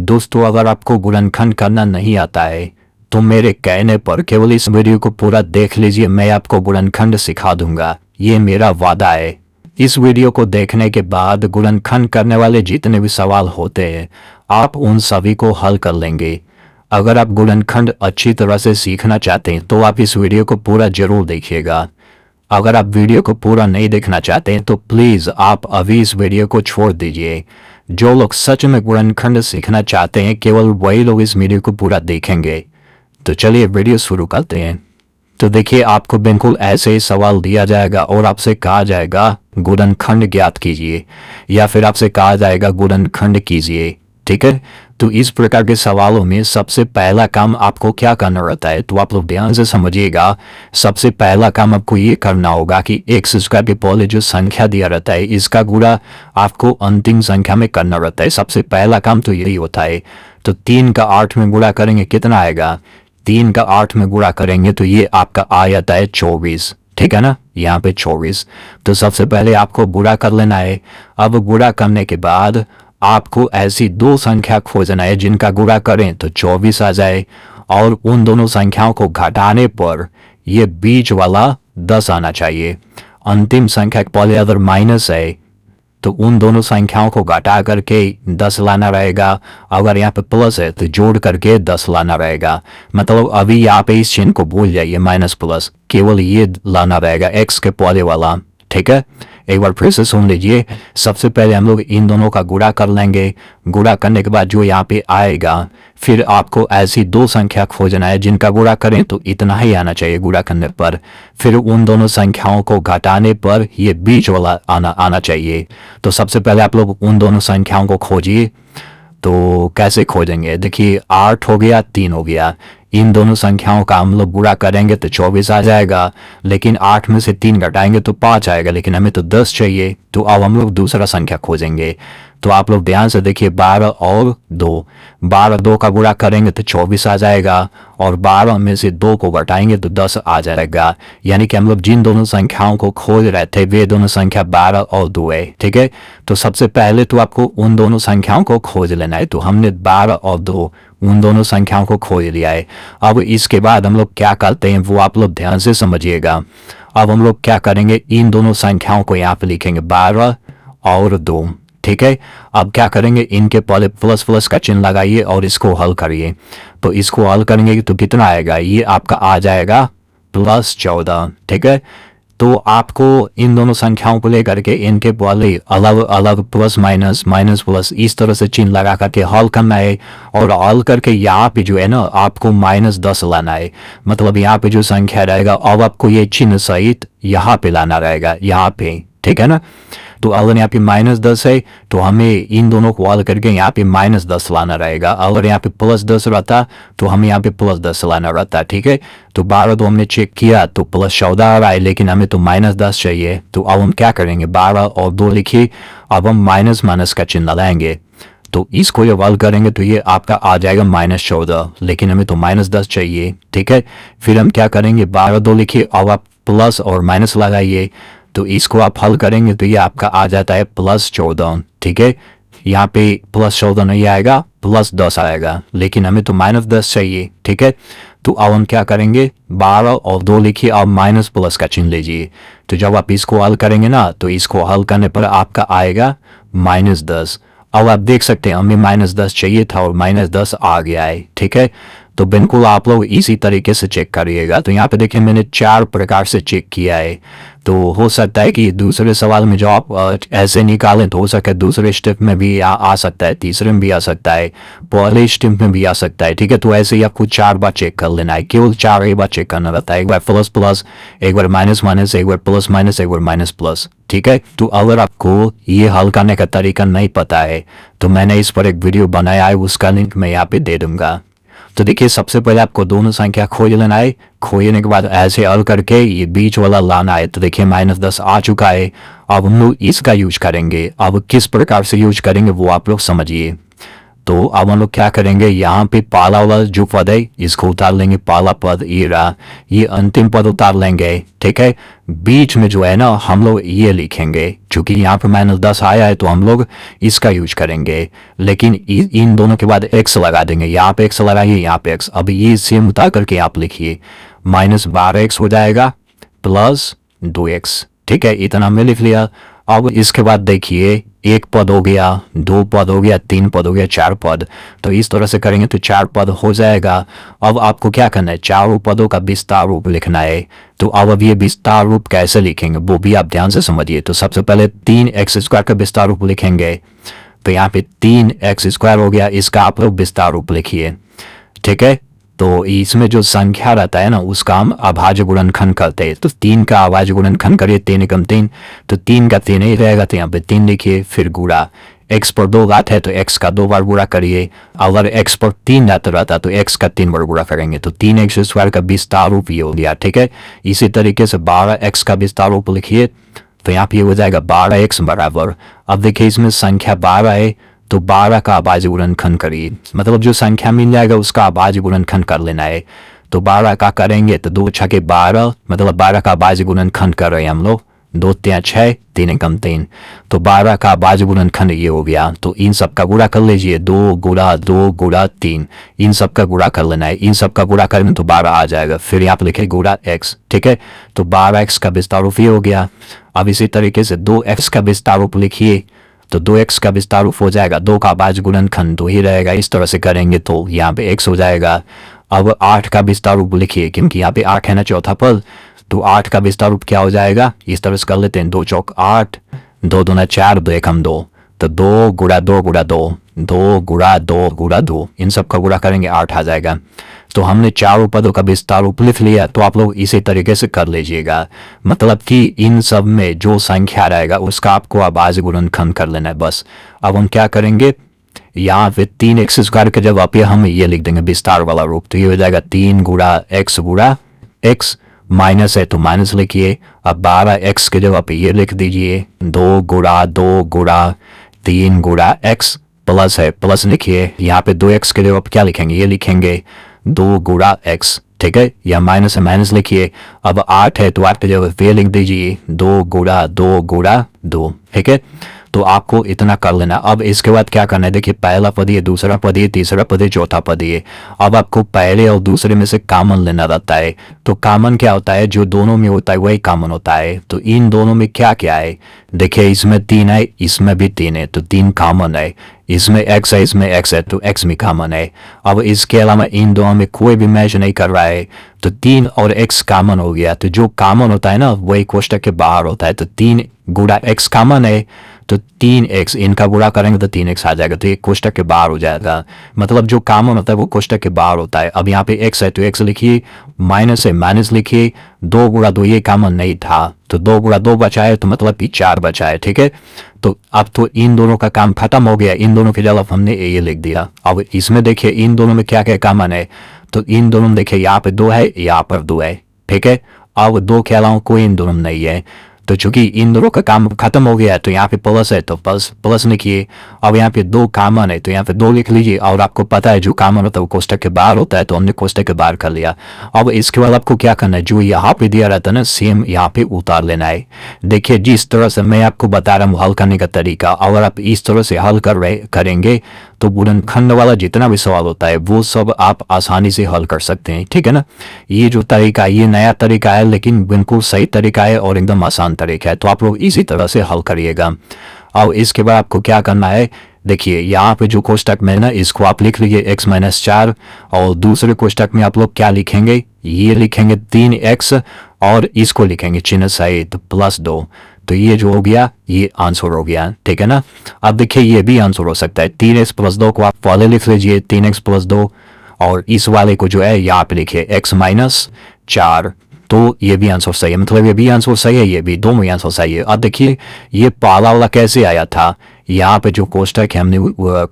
दोस्तों, अगर आपको गुणनखंड करना नहीं आता है तो मेरे कहने पर केवल इस वीडियो को पूरा देख लीजिए। मैं आपको गुणनखंड सिखा दूंगा, ये मेरा वादा है। इस वीडियो को देखने के बाद गुणनखंड करने वाले जितने भी सवाल होते हैं आप उन सभी को हल कर लेंगे। अगर आप गुणनखंड अच्छी तरह से सीखना चाहते हैं तो आप इस वीडियो को पूरा जरूर देखिएगा। अगर आप वीडियो को पूरा नहीं देखना चाहते हैं तो प्लीज़ आप अभी इस वीडियो को छोड़ दीजिए। जो लोग सच में गुणनखंड सीखना चाहते हैं केवल वही लोग इस वीडियो को पूरा देखेंगे। तो चलिए वीडियो शुरू करते हैं। तो देखिए, आपको बिल्कुल ऐसे ही सवाल दिया जाएगा और आपसे कहा जाएगा गुणनखंड ज्ञात कीजिए या फिर आपसे कहा जाएगा गुणनखंड कीजिए। ठीक है, तो इस प्रकार के सवालों में सबसे पहला काम आपको क्या करना रहता है, तो आप लोग ध्यान से समझिएगा। सबसे पहला काम आपको ये करना होगा कि एक्स स्क्वायर के पहले जो संख्या दिया रहता है इसका गुणा आपको अंतिम संख्या में करना रहता है। सबसे पहला काम तो यही होता है। तो 3 का 8 में गुणा करेंगे कितना आएगा, 3 का 8 में गुणा करेंगे तो ये आपका आ जाता है 24। ठीक है ना, यहाँ पे 24। तो सबसे पहले आपको गुणा कर लेना है। अब गुणा करने के बाद आपको ऐसी दो संख्या खोजना है जिनका गुणा करें तो 24 आ जाए, और उन दोनों संख्याओं को घटाने पर ये बीच वाला 10 आना चाहिए। अंतिम संख्या के पहले अगर माइनस है तो उन दोनों संख्याओं को घटा करके 10 लाना रहेगा। अगर यहाँ पे प्लस है तो जोड़ करके 10 लाना रहेगा। मतलब अभी यहाँ पे इस चिन्ह को भूल जाइए, माइनस प्लस, केवल ये लाना रहेगा एक्स के पहले वाला। ठीक है, एक बार फिर से सुन लीजिए। सबसे पहले हम लोग इन दोनों का गुणा कर लेंगे। गुणा करने के बाद जो यहाँ पे आएगा, फिर आपको ऐसी दो संख्या खोजना है जिनका गुणा करें तो इतना ही आना चाहिए गुणा करने पर। फिर उन दोनों संख्याओं को घटाने पर ये बीच वाला आना चाहिए। तो सबसे पहले आप लोग उन दोनों संख्याओं को खोजिए। तो कैसे खोजेंगे, देखिए 8 हो गया, 3 हो गया। इन दोनों संख्याओं का हम लोग गुणा करेंगे तो 24 आ जाएगा, लेकिन 8 में से 3 घटाएंगे तो 5 आएगा, लेकिन हमें तो 10 चाहिए। तो अब हम लोग दूसरा संख्या खोजेंगे। तो आप लोग ध्यान से देखिए, 12 और 2, 12 2 का गुणा करेंगे तो 24 आ जाएगा, और 12 में से 2 को घटाएंगे तो 10 आ जाएगा। यानी कि हम लोग जिन दोनों संख्याओं को खोज रहे थे वे दोनों संख्या 12 और 2 है। ठीक है, तो सबसे पहले तो आपको उन दोनों संख्याओं को खोज लेना है। तो हमने 12 और 2 उन दोनों संख्याओं को खोज लिया है। अब इसके बाद हम लोग क्या करते हैं वो आप लोग ध्यान से समझिएगा। अब हम लोग क्या करेंगे, इन दोनों संख्याओं को यहाँ पे लिखेंगे 12 और 2। ठीक है, अब क्या करेंगे, इनके पहले प्लस प्लस का चिन्ह लगाइए और इसको हल करिए। तो इसको हल करेंगे तो कितना आएगा, ये आपका आ जाएगा +14। ठीक है, तो आपको इन दोनों संख्याओं को लेकर के इनके पहले अलग अलग प्लस माइनस माइनस प्लस इस तरह से चिन्ह लगा करके हल करना है। और हल करके यहाँ पे जो है ना आपको -10 लाना है। मतलब यहाँ पे जो संख्या रहेगा अब आपको ये चिन्ह सहित यहाँ पे लाना रहेगा, यहाँ पे। ठीक है ना, तो अगर यहाँ पे -10 है तो हमें इन दोनों को हल करके यहाँ पे -10 लाना रहेगा। अगर यहाँ पे +10 रहता तो हमें यहाँ पे +10 लाना रहता। ठीक है, तो 12 तो हमने चेक किया तो +14 आ रहा है, लेकिन हमें तो -10 चाहिए। तो अब हम क्या करेंगे, 12 और 2 लिखिए। अब हम माइनस माइनस का चिन्ह लाएंगे। तो इसको जब हल करेंगे तो ये आपका आ जाएगा -14, लेकिन हमें तो -10 चाहिए। ठीक है, फिर हम क्या करेंगे, 12 2 लिखिए। अब आप प्लस और माइनस लगाइए। तो इसको आप हल करेंगे तो ये आपका आ जाता है +14। ठीक है, यहाँ पे +14 नहीं आएगा, +10 आएगा, लेकिन हमें तो -10 चाहिए। ठीक है, तो अब हम क्या करेंगे, 12 और 2 लिखिए। अब माइनस प्लस का चिन्ह लीजिए। तो जब आप इसको हल करेंगे ना तो इसको हल करने पर आपका आएगा -10। अब आप देख सकते हैं हमें -10 चाहिए था और -10 आ गया है। ठीक है, तो बिल्कुल आप लोग इसी तरीके से चेक करिएगा। तो यहाँ पे देखिए मैंने 4 प्रकार से चेक किया है। तो हो सकता है कि दूसरे सवाल में जो आप ऐसे निकालें तो हो सकता है दूसरे स्टेप में भी आ सकता है, तीसरे में भी आ सकता है, पहले स्टेप में भी आ सकता है। ठीक है, तो ऐसे ही आपको 4 बार चेक कर लेना है, केवल 4 ही बार चेक करना रहता है। एक बार प्लस प्लस, एक बार माइनस माइनस, एक बार प्लस माइनस, एक बार माइनस प्लस। ठीक है, तो अगर आपको ये हल करने का तरीका नहीं पता है तो मैंने इस पर एक वीडियो बनाया है, उसका लिंक मैं यहाँ पे दे दूंगा। तो देखिए, सबसे पहले आपको दोनों संख्या खोज लेना है। खोजने के बाद ऐसे हल करके ये बीच वाला लाना है। तो देखिए -10 आ चुका है। अब हम लोग इसका यूज करेंगे। अब किस प्रकार से यूज करेंगे वो आप लोग समझिए। तो अब हम लोग क्या करेंगे, यहाँ पे पहला वाला जो पद है इसको उतार लेंगे, पहला पद ये रहा, ये अंतिम पद उतार लेंगे। ठीक है, बीच में जो है ना हम लोग ये लिखेंगे, क्योंकि यहाँ पर -10 आया है तो हम लोग इसका यूज करेंगे, लेकिन इन दोनों के बाद x लगा देंगे, यहाँ पे x लगाइए, यहाँ पे x। अब ये सेम उतार करके आप लिखिए, -12x हो जाएगा प्लस 2x। ठीक है, इतना हमने लिख लिया। अब इसके बाद देखिए, एक पद हो गया, दो पद हो गया, तीन पद हो गया, चार पद। तो इस तरह से करेंगे तो चार पद हो जाएगा। अब आपको क्या करना है, चारों पदों का विस्तार रूप लिखना है। तो अब ये विस्तार रूप कैसे लिखेंगे वो भी आप ध्यान से समझिए। तो सबसे पहले 3x² का विस्तार रूप लिखेंगे। तो यहाँ पे 3x² हो गया, इसका आप लोग विस्तार रूप लिखिए। ठीक है, तो इसमें जो संख्या रहता है ना उसका हम अभाज्य गुणनखंड करते हैं। तो 3 का अभाज्य गुणनखंड करिए, 3 एकम 3, तो 3 का 3 ही रहेगा, तो यहाँ पे 3 लिखिए। फिर गुणा, x पर 2 घात है तो x का 2 बार गुणा करिए। अगर x पर 3 घात रहता तो x का 3 बार गुणा करेंगे। तो 3x² का विस्तार रूप ये हो गया। ठीक है, इसी तरीके से 12x का विस्तार रूप लिखिए। तो यहाँ पे ये हो जाएगा 12x बराबर, अब देखिए इसमें संख्या 12 है तो 12 का अभाज्य गुणनखंड करिए, मतलब जो संख्या मिल जाएगा उसका अभाज्य गुणनखंड कर लेना है। तो 12 का करेंगे तो 2 छके 12, मतलब 12 का अभाज्य गुणनखंड कर रहे हैं हम लोग। 2 3 6, 3 एकम 3, तो 12 का अभाज्य गुणनखंड ये हो गया। तो इन सब का गुणा कर लीजिए, 2 गुणा 2 गुणा 3, इन सब का गुणा कर लेना है। इन सब का गुणा करेंगे तो 12 आ जाएगा। फिर यहाँ पे लिखे गुणा x। ठीक है, तो 12x का विस्तार रूप ये हो गया। अब इसी तरीके से 2x का विस्तार रूप लिखिए। तो 2x का विस्तार रूप हो जाएगा, 2 का अभाज्य गुणनखंड 2 ही रहेगा। इस तरह से करेंगे तो यहाँ पे x हो जाएगा। अब 8 का विस्तार रूप लिखिए, क्योंकि यहाँ पे 8 है ना चौथा पद, तो 8 का विस्तार रूप क्या हो जाएगा, इस तरह से कर लेते हैं। 2 चौक 8, 2 दूना 4, 2 एकम 2, तो 2 गुणा 2 गुणा 2, 2 गुणा 2 गुणा 2, इन सब का गुणा करेंगे 8 आ जाएगा। तो हमने चारों पदों का विस्तार रूप लिख लिया। तो आप लोग इसी तरीके से कर लीजिएगा, मतलब कि इन सब में जो संख्या रहेगा उसका आपको अभाज्य गुणनखंड कर लेना है बस। अब हम क्या करेंगे, यहाँ पे 3x² के जगह पे हम ये लिख देंगे विस्तार वाला रूप। तो ये हो जाएगा 3 गुणा x, माइनस है तो माइनस लिखिए। अब 12x के जगह पे ये लिख दीजिए, 2 गुणा 2 गुणा 3 गुणा x, प्लस है प्लस लिखिए। यहाँ पे 2x के जगह पे क्या लिखेंगे, ये लिखेंगे 2 गुणा x। ठीक है, या माइनस है माइनस लिखिए। अब 8 है तो 8 के जगह पे लिख दीजिए, 2 गुणा 2 गुणा 2। ठीक है, तो आपको इतना कर लेना। अब इसके बाद क्या करना है, देखिए पहला पद ये, दूसरा पद ये, तीसरा पद ये, चौथा पद ये। अब आपको पहले और दूसरे में से कॉमन लेना रहता है। तो कॉमन क्या होता है, जो दोनों में होता है वही कॉमन होता है। तो इन दोनों में क्या क्या है, देखिए इसमें 3 है, इसमें भी 3 है, तो 3 कॉमन है। इसमें x है, इसमें x है, तो x भी कॉमन है। अब इसके अलावा इन दोनों में कोई भी मैच नहीं कर रहा है, तो 3 और x कॉमन हो गया। तो जो कॉमन होता है ना वही कोष्टक के बाहर होता है। तो 3 गुणा x कॉमन है, तो 3x, इनका गुणा करेंगे तो 3x आ जाएगा, तो ये कोष्टक के बाहर हो जाएगा। मतलब जो कॉमन होता है वो कोष्टक के बाहर होता है। अब यहाँ पे x है तो x लिखिए, माइनस है माइनस लिखिए। 2 गुणा 2 ये कॉमन नहीं था, तो 2 गुणा 2 बचा है, तो मतलब कि 4 बचा है। ठीक है, तो अब तो इन दोनों का काम खत्म हो गया। इन दोनों के जगह हमने ये लिख दिया। अब इसमें देखिए इन दोनों में क्या क्या कॉमन है, तो इन दोनों में देखिए यहाँ पे 2 है, यहाँ पर 2 है। ठीक है, अब 2 के अलावा कोई इन दोनों में नहीं है। तो चूंकि इन दोनों का काम खत्म हो गया है तो यहाँ पे प्लस है तो प्लस लिखिए। अब यहाँ पे 2 कॉमन है तो यहाँ पे 2 लिख लीजिए। और आपको पता है जो कॉमन होता है वो कोष्टक के बाहर होता है, तो हमने कोष्टक के बाहर कर लिया। अब इसके बाद आपको क्या करना है, जो यहाँ पे दिया रहता है ना सेम यहाँ पे उतार लेना है। देखिए जिस तरह से मैं आपको बता रहा हूँ हल करने का तरीका, अगर आप इस तरह से हल करेंगे तो गुणनखंड वाला जितना भी सवाल होता है वो सब आप आसानी से हल कर सकते हैं। ठीक है ना, ये जो तरीका है ये नया तरीका है, लेकिन बिल्कुल सही तरीका है और एकदम आसान तरीका है। तो आप लोग इसी तरह से हल करिएगा। और इसके बाद आपको क्या करना है, देखिए यहाँ पे जो कोष्टक में ना इसको आप लिख लीजिए x-4, और दूसरे कोष्टक में आप लोग क्या लिखेंगे, ये लिखेंगे 3x और इसको लिखेंगे चिन्ह सहित +2। तो ये जो हो गया ये आंसर हो गया। ठीक है ना, अब देखिए ये भी आंसर हो सकता है। 3x + 2 को आप पहले लिख लीजिए 3x + 2, और इस वाले को जो है यहाँ पे लिखिए x-4। तो ये भी आंसर सही है, मतलब ये भी आंसर सही है, ये भी, दोनों आंसर सही है। अब देखिए ये पहला वाला कैसे आया था, यहाँ पे जो कोष्टक है हमने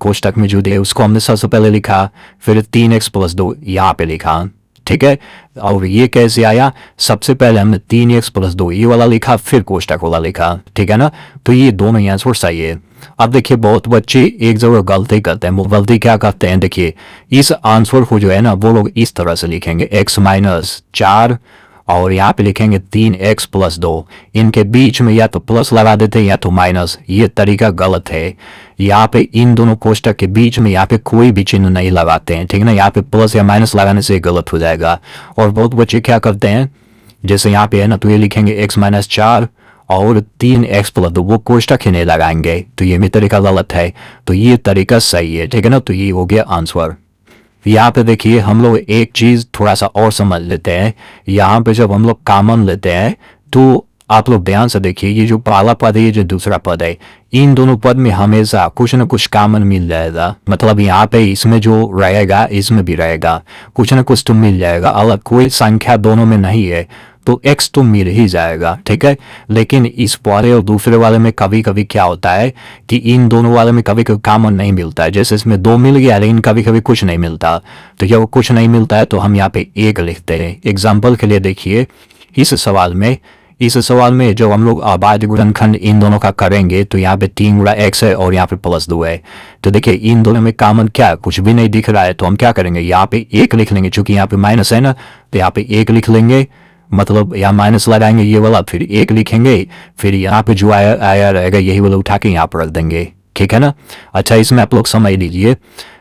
कोष्टक में जो दिया उसको हमने सबसे पहले लिखा, फिर 3x + 2 यहाँ पे लिखा। ठीक है, और ये कैसे आया, सबसे पहले हमने 3x + 2 ये वाला लिखा, फिर कोष्टक वाला लिखा। ठीक है ना, तो ये दोनों आंसर सही है। अब देखिए बहुत बच्चे एक जगह गलती करते हैं। वो गलती क्या करते हैं, देखिए इस आंसर को जो है ना वो लोग इस तरह से लिखेंगे x-4 और यहाँ पे लिखेंगे 3x+2। इनके बीच में या तो प्लस लगा देते हैं या तो माइनस। ये तरीका गलत है। यहाँ पे इन दोनों कोष्टक के बीच में यहाँ पे कोई भी चिन्ह नहीं लगाते हैं, ठीक है ना। यहाँ पे प्लस या माइनस लगाने से गलत हो जाएगा। और बहुत बच्चे क्या करते हैं, जैसे यहाँ पे है ना तो ये लिखेंगे x-4 और 3x+2, वो कोष्टक ही नहीं लगाएंगे, तो ये भी तरीका गलत है। तो ये तरीका सही है, ठीक है ना। तो ये हो गया आंसर। यहाँ पे देखिए हम लोग एक चीज थोड़ा सा और समझ लेते हैं। यहाँ पे जब हम लोग कॉमन लेते हैं तो आप लोग ध्यान से देखिए, ये जो पहला पद है ये जो दूसरा पद है, इन दोनों पद में हमेशा कुछ ना कुछ कॉमन मिल जाएगा। मतलब यहाँ पे इसमें जो रहेगा इसमें भी रहेगा, कुछ ना कुछ तो मिल जाएगा। अलग कोई संख्या दोनों में नहीं है तो x तो मिल ही जाएगा, ठीक है। लेकिन इस वाले और दूसरे वाले में कभी कभी क्या होता है कि इन दोनों वाले में कभी कभी कॉमन नहीं मिलता है। जैसे इसमें 2 मिल गया लेकिन कभी कभी कुछ नहीं मिलता। तो जब कुछ नहीं मिलता है तो हम यहाँ पे 1 लिखते हैं। एग्जाम्पल के लिए देखिए इस सवाल में जब हम लोग अभाज्य गुणनखंड इन दोनों का करेंगे तो यहाँ पे 3 गुणा x है और यहाँ पे +2 है। तो देखिए इन दोनों में कॉमन क्या है, कुछ भी नहीं दिख रहा है। तो हम क्या करेंगे, यहाँ पे 1 लिख लेंगे, चूंकि यहाँ पे माइनस है ना तो यहाँ पे 1 लिख लेंगे। मतलब यहाँ माइनस लगाएंगे ये वाला, फिर 1 लिखेंगे, फिर यहाँ पे जो आया रहेगा यही वाला उठा के यहाँ पर रख देंगे, ठीक है ना। अच्छा इसमें आप लोग समझ लीजिए।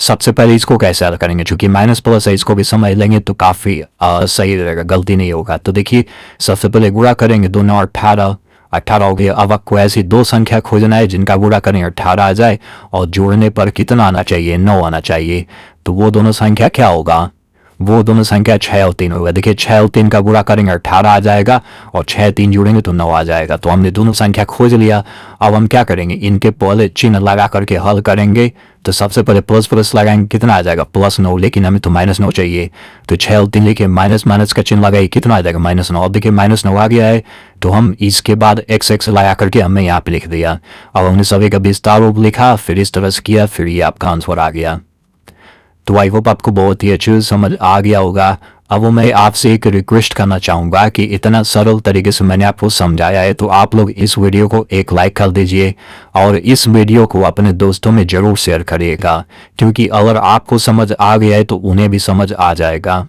सबसे पहले इसको कैसे हल करेंगे, चूंकि माइनस प्लस है इसको भी समझ लेंगे तो काफी सही रहेगा, गलती नहीं होगा। तो देखिए सबसे पहले गुणा करेंगे, 2 9 18 हो गया। अब आपको ऐसी 2 संख्या खोजना है जिनका गुणा करें 18 आ जाए और जोड़ने पर कितना आना चाहिए, 9 आना चाहिए। तो वो दोनों संख्या क्या होगा, वो दोनों संख्या 6 और 3 होगा। देखिए 6 और 3 का गुणा करेंगे 18 आ जाएगा और 6 3 जोड़ेंगे तो 9 आ जाएगा। तो हमने दोनों संख्या खोज लिया। अब हम क्या करेंगे, इनके पहले चिन्ह लगा करके हल करेंगे। तो सबसे पहले प्लस प्लस लगाएंगे, कितना आ जाएगा +9, लेकिन हमें तो -9 चाहिए। तो 6 और 3 लिखे माइनस माइनस का चिन्ह लगाइए, कितना आ जाएगा -9। अब देखिए -9 आ गया है तो हम इसके बाद x लगा करके हमने यहाँ पे लिख दिया। अब हमने सभी का विस्तार रूप लिखा, फिर इस तरह से किया, फिर ये आपका आंसर आ गया। तो आई होप आपको बहुत ही अच्छे समझ आ गया होगा। अब मैं आपसे एक रिक्वेस्ट करना चाहूँगा कि इतना सरल तरीके से मैंने आपको समझाया है तो आप लोग इस वीडियो को एक लाइक कर दीजिए और इस वीडियो को अपने दोस्तों में ज़रूर शेयर करिएगा, क्योंकि अगर आपको समझ आ गया है तो उन्हें भी समझ आ जाएगा।